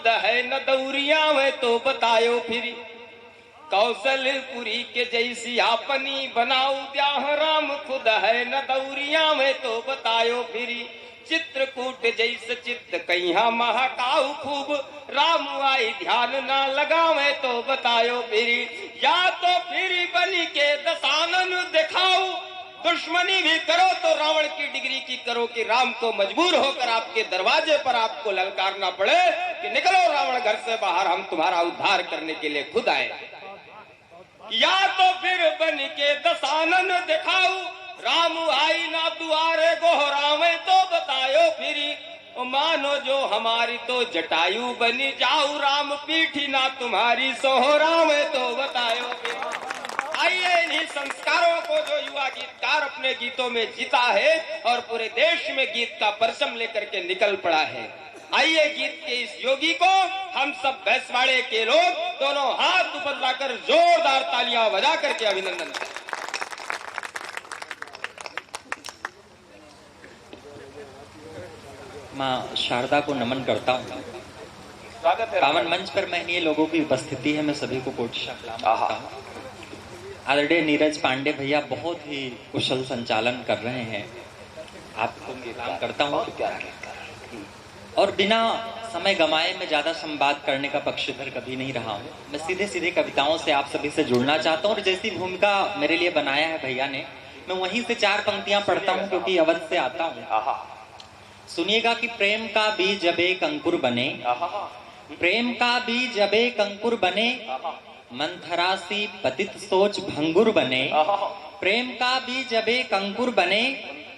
खुद है न दौरिया में तो बतायो फिर कौशलपुरी के जैसी आपनी बनाऊ द्याह राम खुद है न दौरिया में तो बतायो फिर चित्रकूट जैसे चित्त कहिया महाकाऊ खूब राम आई ध्यान ना लगावे तो बतायो फिर या तो फिर बनी के दशानन दिखाओ दुश्मनी भी करो तो रावण की डिग्री की करो कि राम को मजबूर होकर आपके दरवाजे पर आपको ललकारना पड़े कि निकलो रावण घर से बाहर, हम तुम्हारा उद्धार करने के लिए खुद आए। या तो फिर बन के दशानन दिखाओ राम आई ना दुआरे गोहरावे तो बतायो फिरी मानो जो हमारी तो जटायु बनी जाऊ राम पीठी ना तुम्हारी सोहरावे तो बतायो फिरी। आइए इन्हीं संस्कारों को जो युवा गीतकार अपने गीतों में जीता है और पूरे देश में गीत का परचम लेकर के निकल पड़ा है। आइए गीत के इस योगी को हम सब बैसवाड़े के लोग दोनों हाथ ऊपर लाकर जोरदार तालियां बजा करके अभिनंदन करें। माँ शारदा को नमन करता हूँ। स्वागत है पावन मंच पर महनीय लोगों की उपस्थिति है, मैं सभी को कोटि सलाम करता हूँ। आदरणीय नीरज पांडे भैया बहुत ही कुशल संचालन कर रहे हैं, आपको सलाम करता हूँ। और बिना समय गंवाए मैं ज्यादा संवाद करने का पक्षधर कभी नहीं रहा हूँ। मैं सीधे सीधे कविताओं से आप सभी से जुड़ना चाहता हूँ और जैसी भूमिका मेरे लिए बनाया है भैया ने, मैं वहीं से 4 पंक्तियां पढ़ता हूँ क्योंकि अवध से आता हूँ। सुनिएगा कि प्रेम का बीज जब एक अंकुर बने, प्रेम का बीज जब एक अंकुर बने, मंथरासी पतित सोच भंगुर बने। प्रेम का बीज जब एक अंकुर बने,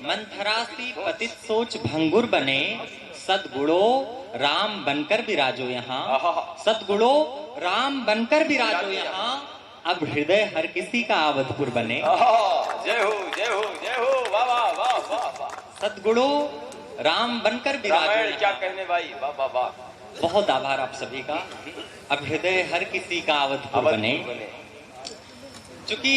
मंथरासी पतित सोच भंगुर बने। सद्गुणो राम बनकर विराजो यहाँ, सद्गुणो राम बनकर विराजो यहाँ। अब हृदय हर किसी का अवधपुर बने। जय हो जय हो जय हो, वाह वाह वाह वाह। सद्गुणो राम बनकर विराजो, क्या कहने भाई, वाह वाह वाह। बहुत आभार आप सभी का। अब हृदय हर किसी का अवधपुर बने। चूंकि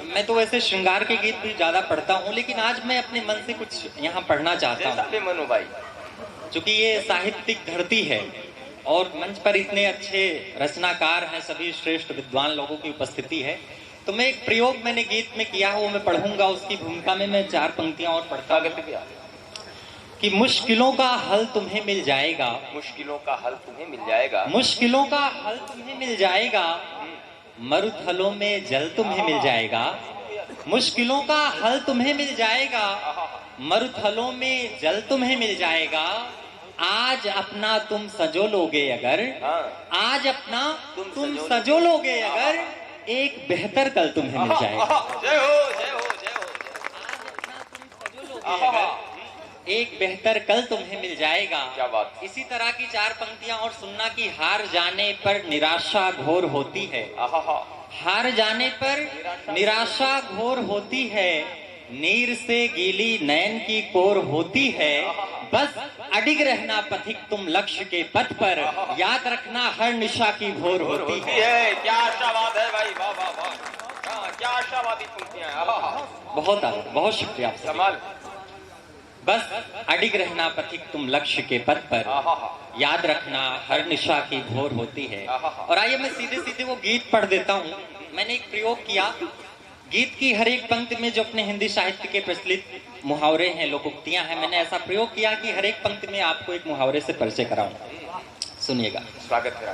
मैं तो वैसे श्रृंगार के गीत भी ज्यादा पढ़ता हूँ, लेकिन आज मैं अपने मन से कुछ यहाँ पढ़ना चाहता हूँ। मनु भाई, चूंकि ये साहित्यिक धरती है और मंच पर इतने अच्छे रचनाकार हैं, सभी श्रेष्ठ विद्वान लोगों की उपस्थिति है, तो मैं एक प्रयोग मैंने गीत में किया है वो मैं पढ़ूंगा। उसकी भूमिका में मैं 4 पंक्तियां और पढ़ता हूँ कि मुश्किलों का हल तुम्हें मिल जाएगा, मुश्किलों का हल तुम्हें मिल जाएगा, मुश्किलों का हल तुम्हें मिल जाएगा। मरुथलों में जल तुम्हें मिल जाएगा, मुश्किलों का हल तुम्हें मिल जाएगा। मरुथलों में जल तुम्हें मिल जाएगा। आज अपना तुम सजो लोगे अगर, आज अपना तुम सजो लोगे अगर, एक बेहतर कल तुम्हें मिल जाएगा। जय हो जय हो जय हो। आज अपना तुम सजो लोगे अगर, एक बेहतर कल तुम्हें मिल जाएगा। क्या बात। इसी तरह की 4 पंक्तियां और सुनना कि हार जाने पर निराशा घोर होती है, हार जाने पर निराशा घोर होती है। नीर से गीली नयन की कोर होती है। बस अडिग रहना पथिक तुम लक्ष्य के पथ पर, याद रखना हर निशा की भोर होती है। क्या आशावाद है भाई, वाह वाह वाह, क्या आशावादी पंक्तियां। बहुत शुक्रिया आपसे। कमाल। बस अडिग रहना पथिक तुम लक्ष्य के पथ पर, याद रखना हर निशा की भोर होती है। और आइए मैं सीधे सीधे वो गीत पढ़ देता हूँ। मैंने एक प्रयोग किया, गीत की हर एक पंक्ति में जो अपने हिंदी साहित्य के प्रचलित मुहावरे हैं, लोकोक्तियां हैं, मैंने ऐसा प्रयोग किया कि हर एक पंक्ति में आपको एक मुहावरे से परिचय कराऊं। सुनिएगा। स्वागत है।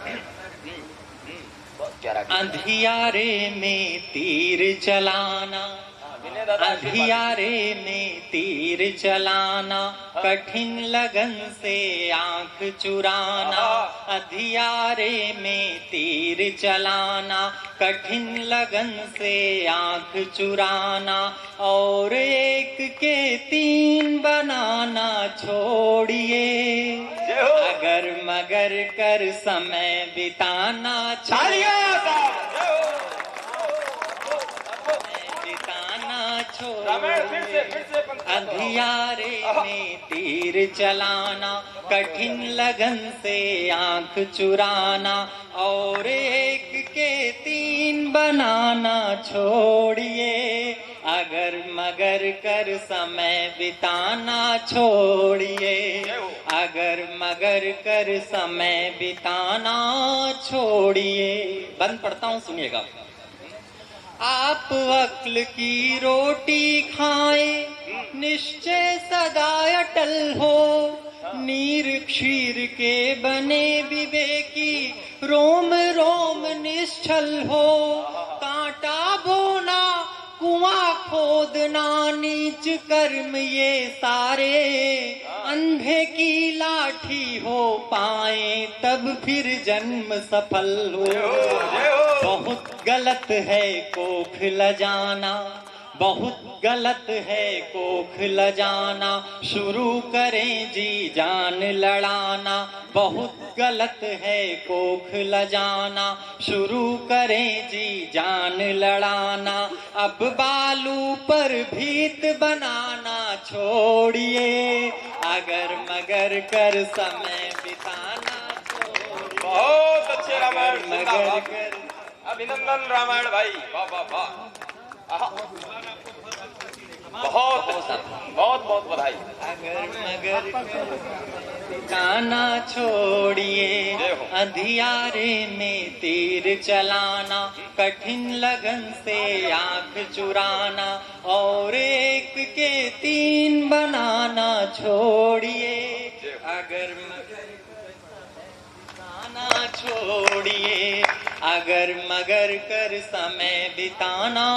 अंधियारे में तीर चलाना, अंधियारे में तीर चलाना, कठिन लगन से आंख चुराना। अंधियारे में तीर चलाना, कठिन लगन से आंख चुराना। और एक के 3 बनाना छोड़िए, अगर मगर कर समय बिताना छोड़िए, अंधियारे में तीर चलाना, कठिन लगन से आंख चुराना। और एक के 3 बनाना छोड़िए, अगर मगर मगर कर समय बिताना छोड़िए, अगर मगर कर समय बिताना छोड़िए। बंद पढ़ता हूँ, सुनिएगा। आप अक्ल की रोटी खाएं, निश्चय सदा अटल हो, नीर क्षीर के बने विवेकी, रोम रोम निश्चल हो। कांटा बोना कुआं खोदना नीच कर्म ये सारे, अंधे की लाठी हो पाए तब फिर जन्म सफल हो। बहुत गलत है कोख लजाना, बहुत गलत है कोख लजाना, शुरू करें जी जान लड़ाना। बहुत गलत है कोख लजाना, शुरू करें जी जान लड़ाना। अब बालू पर भीत बनाना छोड़िए, अगर मगर कर समय बिताना छोड़िए। बहुत अच्छे रामायण, मगर कर अभिनंदन रामायण भाई, वाह वाह वाह, बहुत बहुत बहुत बधाई। अगर मगर बिताना छोड़िए, अंधियारे में तीर चलाना, कठिन लगन से आंख चुराना, और एक के तीन बनाना छोड़िए, अगर मगर बिताना छोड़िए, अगर मगर कर समय बिताना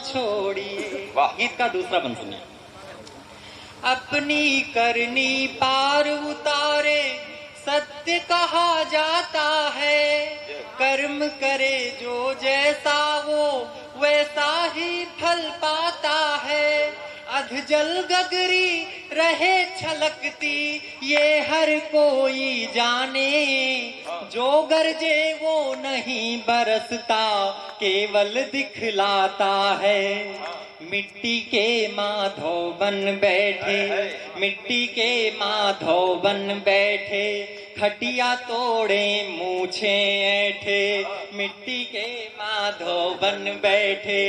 छोड़िए। गीत का दूसरा बंद सुनिए। अपनी करनी पार उतारे सत्य कहा जाता है, कर्म करे जो जैसा वो वैसा ही फल पाता है। अध जल गगरी रहे छलकती ये हर कोई जाने, जो गरजे वो नहीं बरसता केवल दिखलाता है। मिट्टी के माधव बन बैठे, मिट्टी के माधव बन बैठे, खटिया तोड़े मूछे ऐठे। मिट्टी के माधव बन बैठे,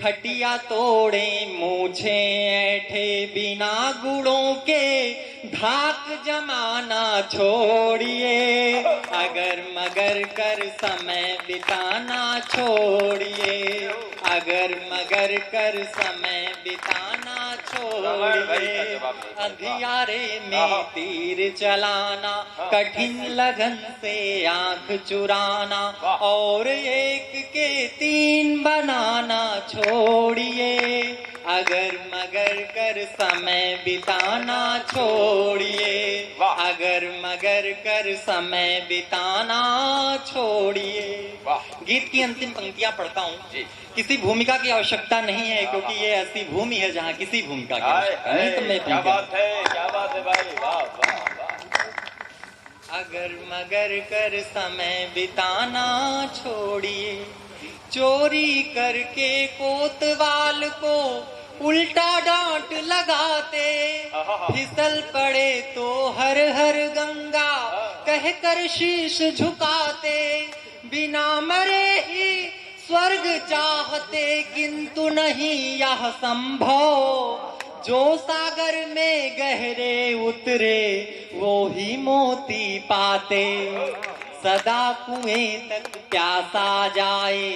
खटिया तोड़े मूछे ऐठे। बिना गुड़ों के धाक जमाना छोड़िए, अगर मगर कर समय बिताना छोड़िए, अगर मगर कर समय बिताना छोड़िए। अंधियारे में तीर चलाना, कठिन लगन से आंख चुराना, और एक के तीन बनाना छोड़िए, अगर मगर कर समय बिताना छोड़िए, अगर मगर कर समय बिताना छोड़िए। गीत की अंतिम पंक्तियां पढ़ता हूँ। किसी भूमिका की आवश्यकता नहीं है, क्योंकि ये ऐसी भूमि है जहाँ किसी भूमिका की आवश्यकता नहीं। तो मैं क्या बात है, क्या बात है भाई, वाह वाह। अगर मगर कर समय बिताना छोड़िए, चोरी करके कोतवाल को उल्टा डांट लगाते, फिसल पड़े तो हर हर गंगा कहकर शीश झुकाते। बिना मरे ही स्वर्ग चाहते किंतु नहीं यह संभव, जो सागर में गहरे उतरे वो ही मोती पाते। सदा कुएं तक प्यासा जाए,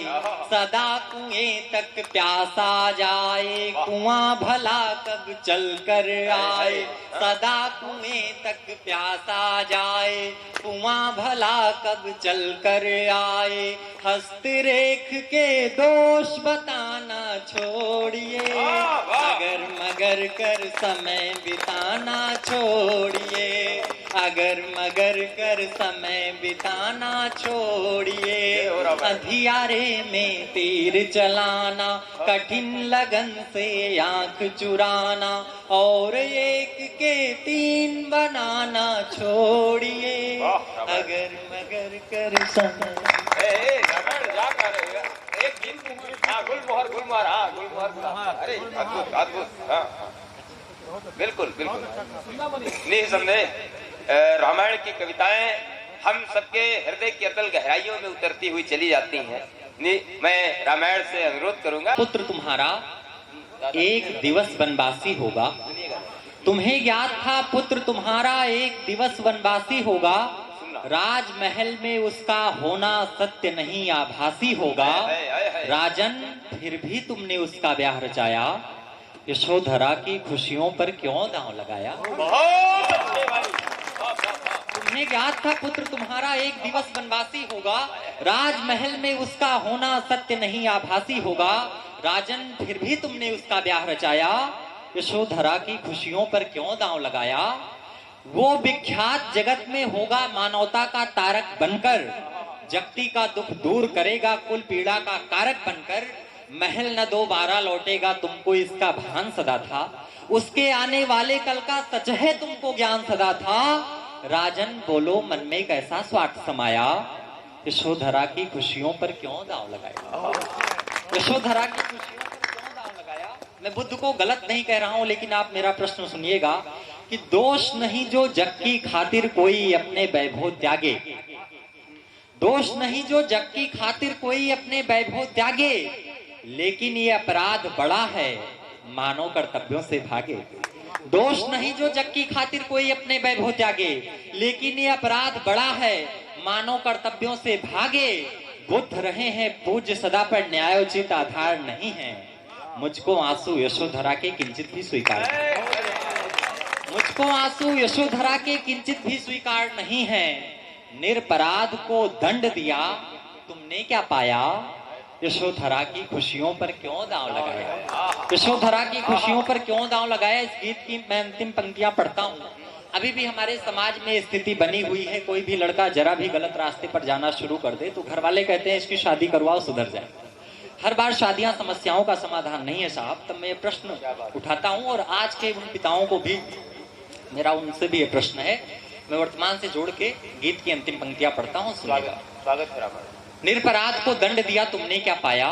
सदा कुएं तक प्यासा जाए, कुआं भला कब चल कर आए। सदा कुएं तक प्यासा जाए, कुआं भला कब चल कर आए। हस्तरेख के दोष बताना छोड़िए, अगर मगर कर समय बिताना छोड़िए, अगर मगर कर समय बिताना छोड़िए। अंधियारे में तीर चलाना, कठिन लगन से आंख चुराना, और एक के तीन बनाना छोड़िए, अगर मगर कर समय। गुलमोहर, हाँ गुलमोहर, अरे अद्भुत अद्भुत, हाँ बिल्कुल बिल्कुल निसंदेह। रामायण की कविताएं हम सबके हृदय की अतल गहराइयों में उतरती हुई चली जाती हैं। मैं रामायण से अनुरोध करूंगा, पुत्र तुम्हारा एक दिवस वनवासी होगा। तुम्हें ज्ञात था पुत्र तुम्हारा एक दिवस वनवासी होगा। राजमहल में उसका होना सत्य नहीं आभासी होगा। राजन फिर भी तुमने उसका ब्याह रचाया। यशोधरा की खुशियों पर क्यों दांव लगाया। तुम्हें ज्ञात था पुत्र तुम्हारा एक दिवस वनवासी होगा। राजमहल में उसका होना सत्य नहीं आभासी होगा। राजन फिर भी तुमने उसका ब्याह रचाया। यशोधरा की खुशियों पर क्यों दांव लगाया। वो विख्यात जगत में होगा मानवता का तारक बनकर। जगती का दुख दूर करेगा कुल पीड़ा का कारक बनकर। महल न दोबारा लौटेगा तुमको इसका भान सदा था। उसके आने वाले कल का सच है तुमको ज्ञान सदा था। राजन बोलो मन में कैसा स्वार्थ समाया। यशोधरा की खुशियों पर क्यों दांव लगाया। यशोधरा की खुशियों पर क्यों दांव लगाया। मैं बुद्ध को गलत नहीं कह रहा हूं, लेकिन आप मेरा प्रश्न सुनिएगा कि दोष नहीं जो जग की खातिर कोई अपने वैभव त्यागे। दोष नहीं जो जग की खातिर कोई अपने वैभव त्यागे। लेकिन ये अपराध बड़ा है मानव कर्तव्यों से भागे। दोष नहीं जो जग की खातिर कोई अपने वैभव त्यागे। लेकिन ये अपराध बड़ा है मानव कर्तव्यों से भागे। बुद्ध रहे हैं पूज्य सदा पर न्यायोचित आधार नहीं है। मुझको आंसू यशोधरा के किंचित भी स्वीकार नहीं। मुझको आंसू यशोधरा के किंचित भी स्वीकार नहीं है। निरपराध को दंड दिया तुमने क्या पाया। यशोधरा की खुशियों पर क्यों दांव लगाया। यशोधरा की खुशियों पर क्यों दांव लगाया। इस गीत की मैं अंतिम पंक्तियां पढ़ता हूँ। अभी भी हमारे समाज में स्थिति बनी हुई है, कोई भी लड़का जरा भी गलत रास्ते पर जाना शुरू कर दे तो घर वाले कहते हैं इसकी शादी करवाओ सुधर जाए। हर बार शादियां समस्याओं का समाधान नहीं है साहब। तब मैं ये प्रश्न उठाता हूं और आज के उन पिताओं को भी मेरा उनसे भी ये प्रश्न है। मैं वर्तमान से जोड़ के गीत की अंतिम पंक्तियां पढ़ता हूं, सुनिएगा। स्वागत। निरपराध को दंड दिया तुमने क्या पाया।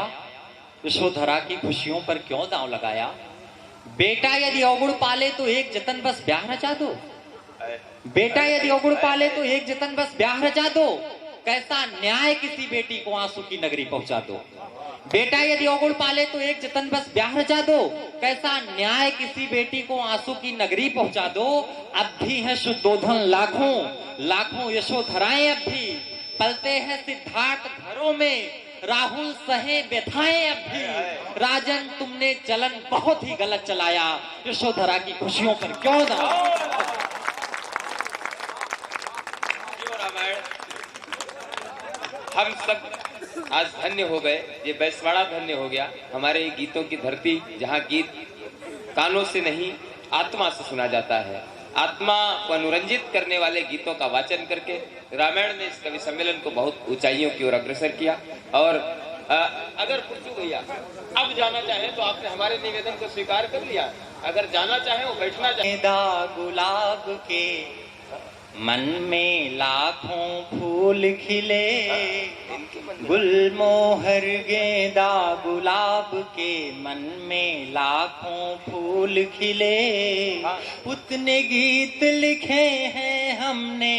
यशोधरा की खुशियों पर क्यों दांव लगाया। बेटा यदि अवगुण पाले तो एक जतन बस ब्याह रचा दो। बेटा यदि अवगुण पाले तो एक जतन बस ब्याह रचा दो। कैसा न्याय किसी बेटी को आंसू की नगरी पहुंचा दो। बेटा यदि अवगुण पाले तो एक जतन बस ब्याह रचा दो। कैसा न्याय किसी बेटी को आंसू की नगरी पहुंचा दो। अब भी है शुद्धोधन लाखों लाखों यशोधराएं अब भी। पलते हैं सिद्धार्थ घरों में राहुल सहे व्यथाएं अब भी। राजन तुमने चलन बहुत ही गलत चलाया। यशोधरा की खुशियों पर क्यों दांव। हम सब आज धन्य हो गए। ये बैसवाड़ा धन्य हो गया। हमारे गीतों की धरती जहाँ गीत कानों से नहीं आत्मा से सुना जाता है। आत्मा को अनुरंजित करने वाले गीतों का वाचन करके रामायण ने इस कवि सम्मेलन को बहुत ऊंचाइयों की ओर अग्रसर किया। और अगर पुरचू भैया अब जाना चाहे तो आपने हमारे निवेदन को स्वीकार कर लिया। अगर जाना चाहे वो बैठना चाहे। गुलाब के मन में लाखों फूल खिले। गुलमोहर गेंदा गुलाब के मन में लाखों फूल खिले। उतने गीत लिखे हैं हमने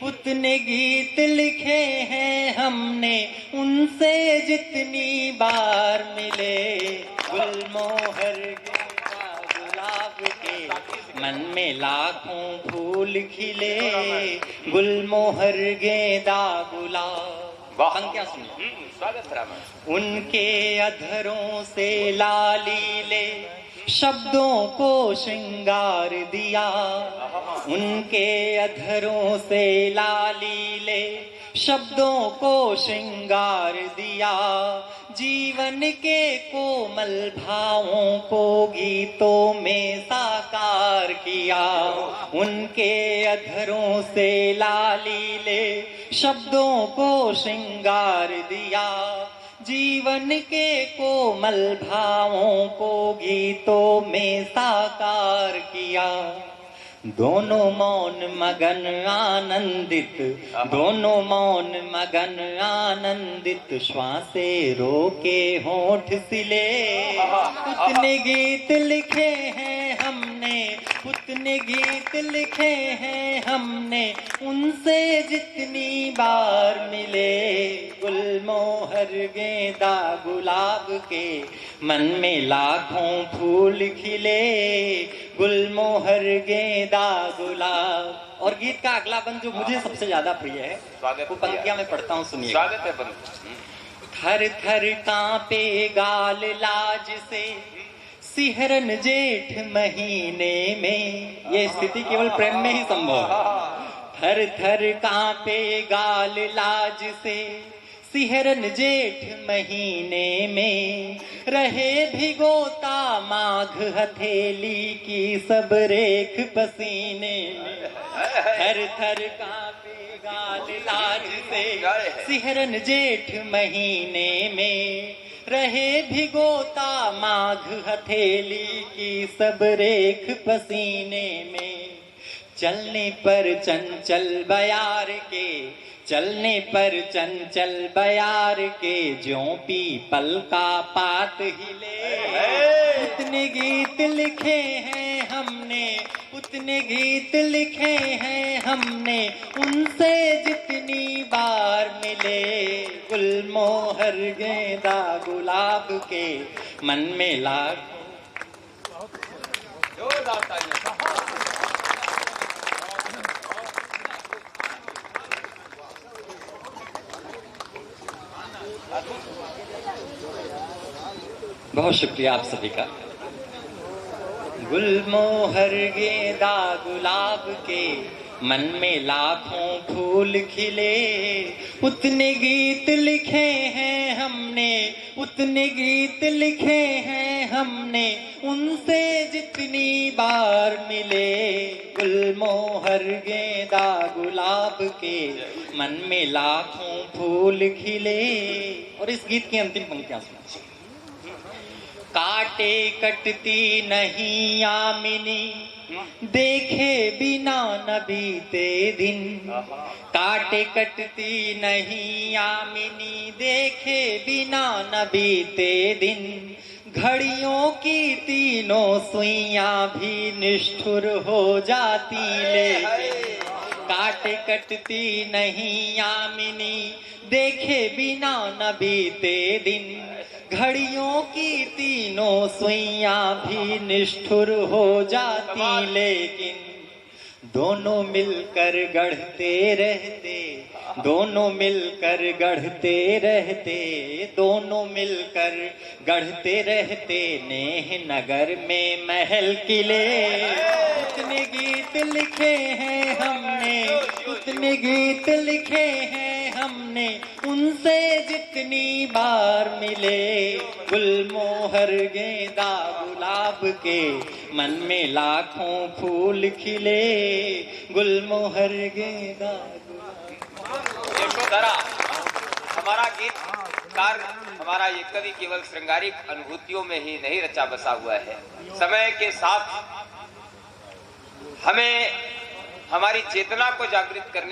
उतने गीत लिखे हैं हमने उनसे जितनी बार मिले। गुलमोहर गेंदा गुलाब के मन में लाखों फूल खिले। गुलमोहर गेंदा गुलाब। पंक्तियां सुनिए। स्वागत। उनके अधरों से लाली ले शब्दों को श्रृंगार दिया। उनके अधरों से लाली ले शब्दों को श्रृंगार दिया। जीवन के कोमल भावों को गीतों में साकार किया। उनके अधरों से लाली ले शब्दों को श्रृंगार दिया। जीवन के कोमल भावों को गीतों में साकार किया। दोनों मौन मगन आनंदित दोनों मौन मगन आनंदित श्वासे रोके होठ सिले। उतने गीत लिखे हैं हमने उतने गीत लिखे हैं हमने उनसे जितनी बार मिले। गुलमोहर गेंदा गुलाब के मन में लाखों फूल खिले, गुलमोहर गेंदा गुलाब। और गीत का अगला बंद जो मुझे सबसे ज्यादा प्रिय है, वो पंक्तियां मैं पढ़ता हूँ, सुनिए। स्वागत है बंद। थर थर कांपे गाल लाज से, सिहरन जेठ महीने में। ये स्थिति केवल प्रेम में ही संभव है। थर थर कांपे गाल लाज से, सिहरन जेठ महीने में। रहे भिगोता माघ हथेली की सब रेख पसीने में। थर थर कांपे गाल लाज से, सिहरन जेठ महीने में। रहे भिगोता माघ हथेली की सब रेख पसीने में। चलने पर चंचल बयार के, चलने पर चंचल बयार के, ज्यों पीपल का पात हिले। उतने गीत लिखे हैं हमने, उतने गीत लिखे हैं हमने, उनसे जितनी बार मिले। गुलमोहर गेंदा गुलाब के, मन में लाखों। बहुत शुक्रिया आप सभी का। गुलमोहर गेंदा गुलाब के, मन में लाखों फूल खिले। उतने गीत लिखे हैं हमने, उतने गीत लिखे हैं हमने, उनसे जितनी बार मिले। गुलमोहर गेंदा गुलाब के, मन में लाखों फूल खिले। और इस गीत की अंतिम पंक्तियां सुनिए। काटे कटती नहीं यामिनी, देखे बिना न बीते दिन। काटे कटती नहीं यामिनी, देखे बिना न बीते दिन। घड़ियों की तीनों सुइयां भी निष्ठुर हो जाती लेकिन। काटे कटती नहीं यामिनी, देखे बिना न बीते दिन। घड़ियों की तीनों सुइयां भी निष्ठुर हो जाती लेकिन। दोनों मिलकर गढ़ते रहते, दोनों मिलकर गढ़ते रहते, दोनों मिलकर गढ़ते रहते, नेह नगर में महल किले। उतने गीत लिखे हैं हमने, उतने गीत लिखे हैं हमने, उनसे जितनी बार मिले। गुलमोहर गेंदा गुलाब के, मन में लाखों फूल खिले। गुलमोहर गेंदा यशोधरा, हमारा गीतकार, हमारा ये कवि केवल श्रृंगारिक अनुभूतियों में ही नहीं रचा बसा हुआ है। समय के साथ हमें हमारी चेतना को जागृत करने